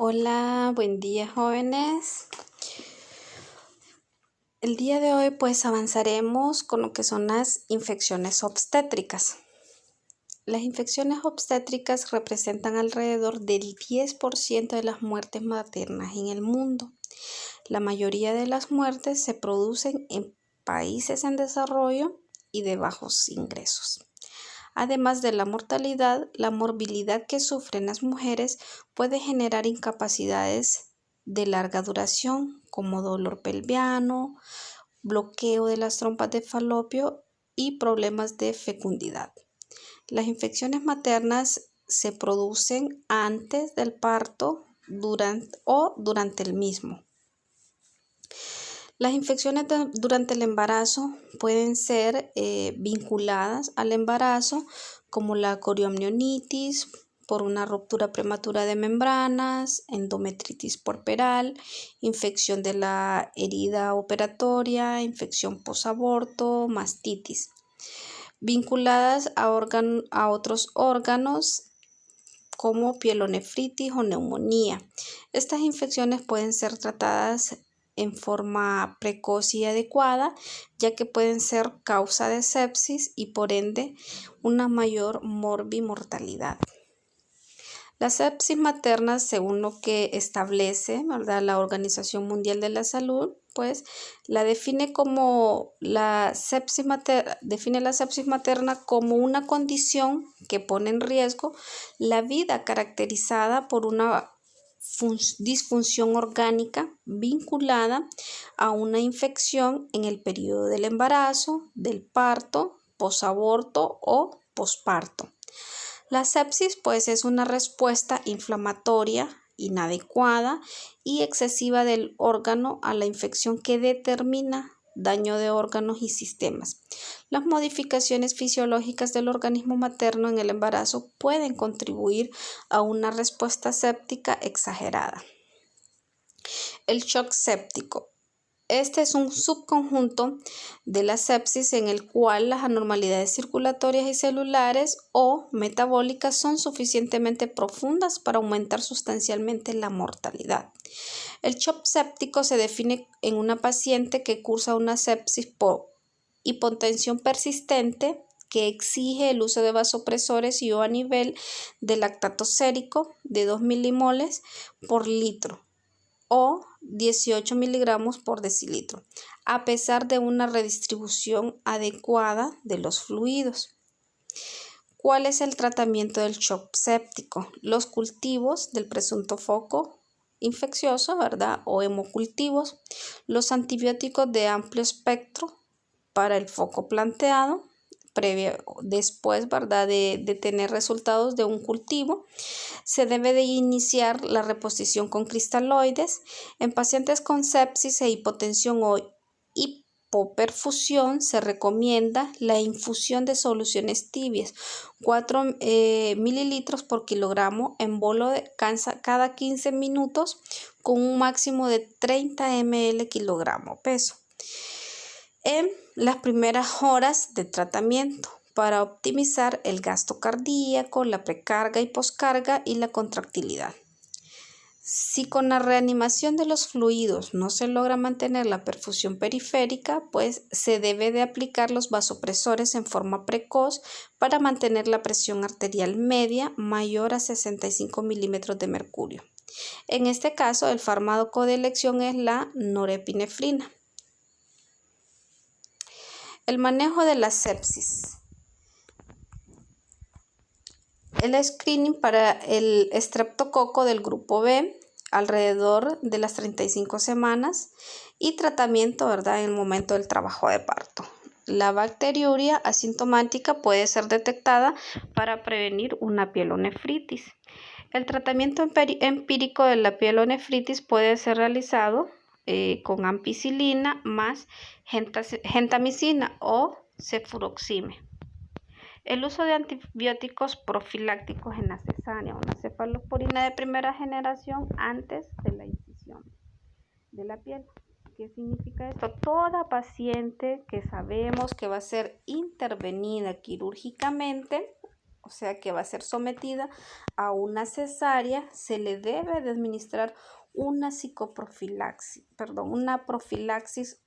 Hola, buen día jóvenes. El día de hoy pues avanzaremos con lo que son las infecciones obstétricas. Las infecciones obstétricas representan alrededor del 10% de las muertes maternas en el mundo. La mayoría de las muertes se producen en países en desarrollo y de bajos ingresos. Además de la mortalidad, la morbilidad que sufren las mujeres puede generar incapacidades de larga duración, como dolor pelviano, bloqueo de las trompas de falopio y problemas de fecundidad. Las infecciones maternas se producen antes del parto durante el mismo. Las infecciones durante el embarazo pueden ser vinculadas al embarazo, como la coriomionitis por una ruptura prematura de membranas, endometritis puerperal, infección de la herida operatoria, infección posaborto, mastitis. Vinculadas a otros órganos como pielonefritis o neumonía. Estas infecciones pueden ser tratadas en forma precoz y adecuada, ya que pueden ser causa de sepsis y por ende una mayor morbimortalidad. La sepsis materna, según lo que establece, ¿verdad?, la Organización Mundial de la Salud, pues la define la sepsis materna como una condición que pone en riesgo la vida caracterizada por una disfunción orgánica vinculada a una infección en el periodo del embarazo, del parto, posaborto o posparto. La sepsis pues es una respuesta inflamatoria inadecuada y excesiva del órgano a la infección que determina daño de órganos y sistemas. Las modificaciones fisiológicas del organismo materno en el embarazo pueden contribuir a una respuesta séptica exagerada. El shock séptico. Este es un subconjunto de la sepsis en el cual las anormalidades circulatorias y celulares o metabólicas son suficientemente profundas para aumentar sustancialmente la mortalidad. El shock séptico se define en una paciente que cursa una sepsis por hipotensión persistente que exige el uso de vasopresores y o a nivel de lactato sérico de 2 milimoles por litro o 18 miligramos por decilitro, a pesar de una redistribución adecuada de los fluidos. ¿Cuál es el tratamiento del shock séptico? Los cultivos del presunto foco infeccioso, ¿verdad?, o hemocultivos, los antibióticos de amplio espectro para el foco planteado, después, ¿verdad?, de tener resultados de un cultivo. Se debe de iniciar la reposición con cristaloides. En pacientes con sepsis e hipotensión o hipoperfusión se recomienda la infusión de soluciones tibias, 4 mililitros por kilogramo en bolo cada 15 minutos con un máximo de 30 ml kilogramo peso en las primeras horas de tratamiento para optimizar el gasto cardíaco, la precarga y poscarga y la contractilidad. Si con la reanimación de los fluidos no se logra mantener la perfusión periférica, pues se debe de aplicar los vasopresores en forma precoz para mantener la presión arterial media mayor a 65 milímetros de mercurio. En este caso, el fármaco de elección es la norepinefrina. El manejo de la sepsis. El screening para el estreptococo del grupo B alrededor de las 35 semanas y tratamiento, ¿verdad?, en el momento del trabajo de parto. La bacteriuria asintomática puede ser detectada para prevenir una pielonefritis. El tratamiento empírico de la pielonefritis puede ser realizado con ampicilina más gentamicina o cefuroxime. El uso de antibióticos profilácticos en la cesárea o la cefalosporina de primera generación antes de la incisión de la piel. ¿Qué significa esto? Toda paciente que sabemos que va a ser intervenida quirúrgicamente, o sea que va a ser sometida a una cesárea, se le debe de administrar una profilaxis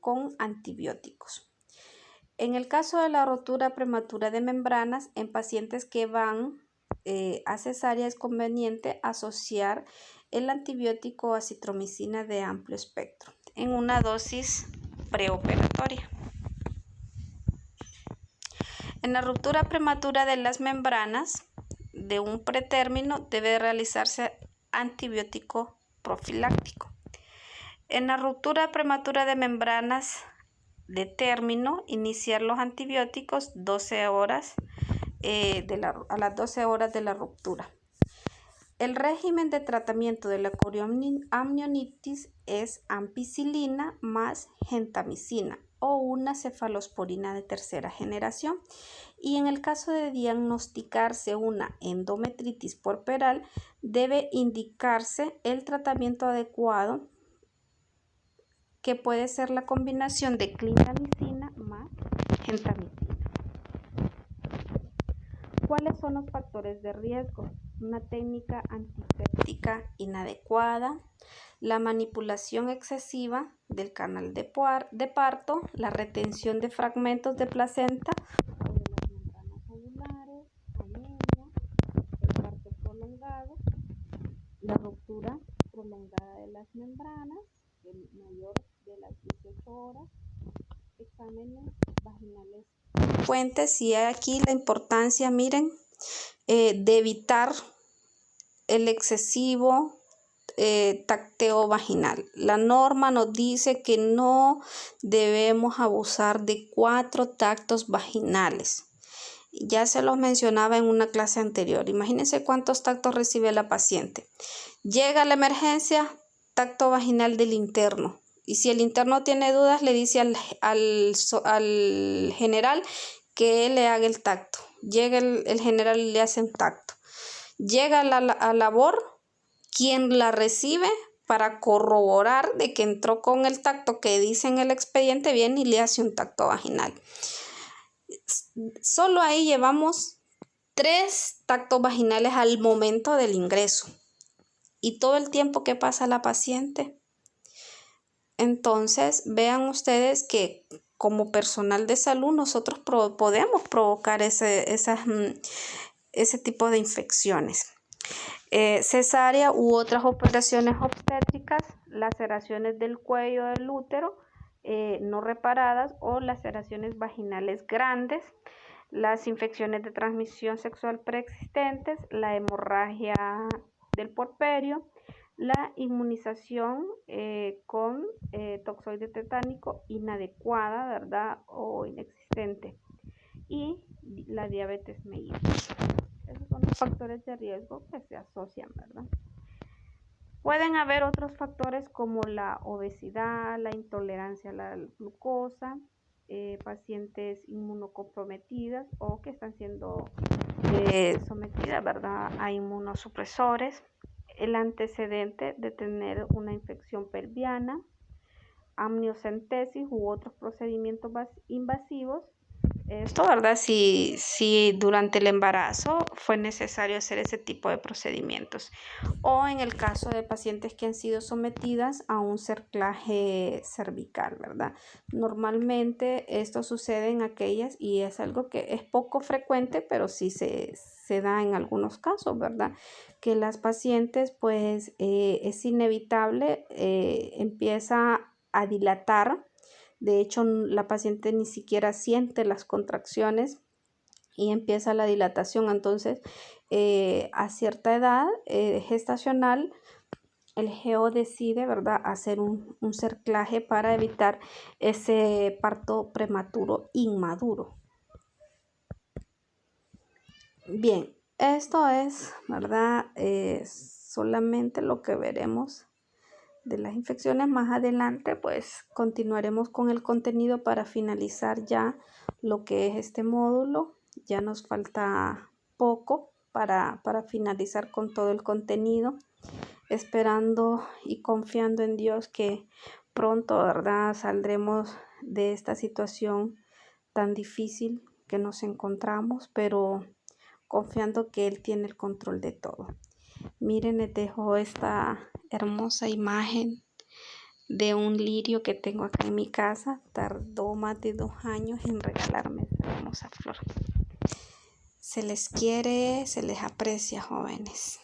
con antibióticos. En el caso de la rotura prematura de membranas, en pacientes que van a cesárea es conveniente asociar el antibiótico acitromicina de amplio espectro en una dosis preoperatoria. En la ruptura prematura de las membranas de un pretérmino debe realizarse antibiótico profiláctico. En la ruptura prematura de membranas de término, iniciar los antibióticos 12 horas a las 12 horas de la ruptura. El régimen de tratamiento de la corioamnionitis es ampicilina más gentamicina o una cefalosporina de tercera generación. Y en el caso de diagnosticarse una endometritis puerperal, debe indicarse el tratamiento adecuado, que puede ser la combinación de clindamicina más gentamicina. ¿Cuáles son los factores de riesgo? Una técnica antiséptica inadecuada, la manipulación excesiva del canal de parto, la retención de fragmentos de placenta o de las membranas ovulares, anemia, el parto prolongado, la ruptura prolongada de las membranas, el mayor de las 18 horas, exámenes vaginales frecuentes. Y aquí la importancia, miren, de evitar el excesivo tacteo vaginal. La norma nos dice que no debemos abusar de 4 tactos vaginales. Ya se los mencionaba en una clase anterior. Imagínense cuántos tactos recibe la paciente. Llega a la emergencia, tacto vaginal del interno. Y si el interno tiene dudas, le dice al general que le haga el tacto. Llega el general y le hace un tacto. Llega a labor, quien la recibe para corroborar de que entró con el tacto que dice en el expediente, viene y le hace un tacto vaginal. Solo ahí llevamos 3 tactos vaginales al momento del ingreso. Y todo el tiempo que pasa la paciente. Entonces, vean ustedes que como personal de salud nosotros podemos provocar ese tipo de infecciones. Cesárea u otras operaciones obstétricas, laceraciones del cuello del útero no reparadas o laceraciones vaginales grandes, las infecciones de transmisión sexual preexistentes, la hemorragia del puerperio, la inmunización con toxoide tetánico inadecuada, ¿verdad? O inexistente, y la diabetes mellitus. Esos son los factores de riesgo que se asocian, ¿verdad? Pueden haber otros factores como la obesidad, la intolerancia a la glucosa, pacientes inmunocomprometidas o que están siendo sometidas, ¿verdad?, a inmunosupresores, el antecedente de tener una infección pelviana, amniocentesis u otros procedimientos invasivos. Esto, ¿verdad? Si durante el embarazo fue necesario hacer ese tipo de procedimientos. O en el caso de pacientes que han sido sometidas a un cerclaje cervical, ¿verdad? Normalmente esto sucede en aquellas, y es algo que es poco frecuente, pero sí se da en algunos casos, ¿verdad? Que las pacientes, pues, es inevitable, empieza a dilatar. De hecho, la paciente ni siquiera siente las contracciones y empieza la dilatación. Entonces, a cierta edad gestacional, el GO decide, ¿verdad?, hacer un cerclaje para evitar ese parto prematuro inmaduro. Bien, esto es, ¿verdad?, solamente lo que veremos de las infecciones. Más adelante pues continuaremos con el contenido para finalizar ya lo que es este módulo. Ya nos falta poco para finalizar con todo el contenido, esperando y confiando en Dios que pronto, ¿verdad?, saldremos de esta situación tan difícil que nos encontramos, pero confiando que Él tiene el control de todo. Miren, les dejo esta hermosa imagen de un lirio que tengo acá en mi casa. Tardó más de 2 años en regalarme esta hermosa flor. Se les quiere, se les aprecia, jóvenes.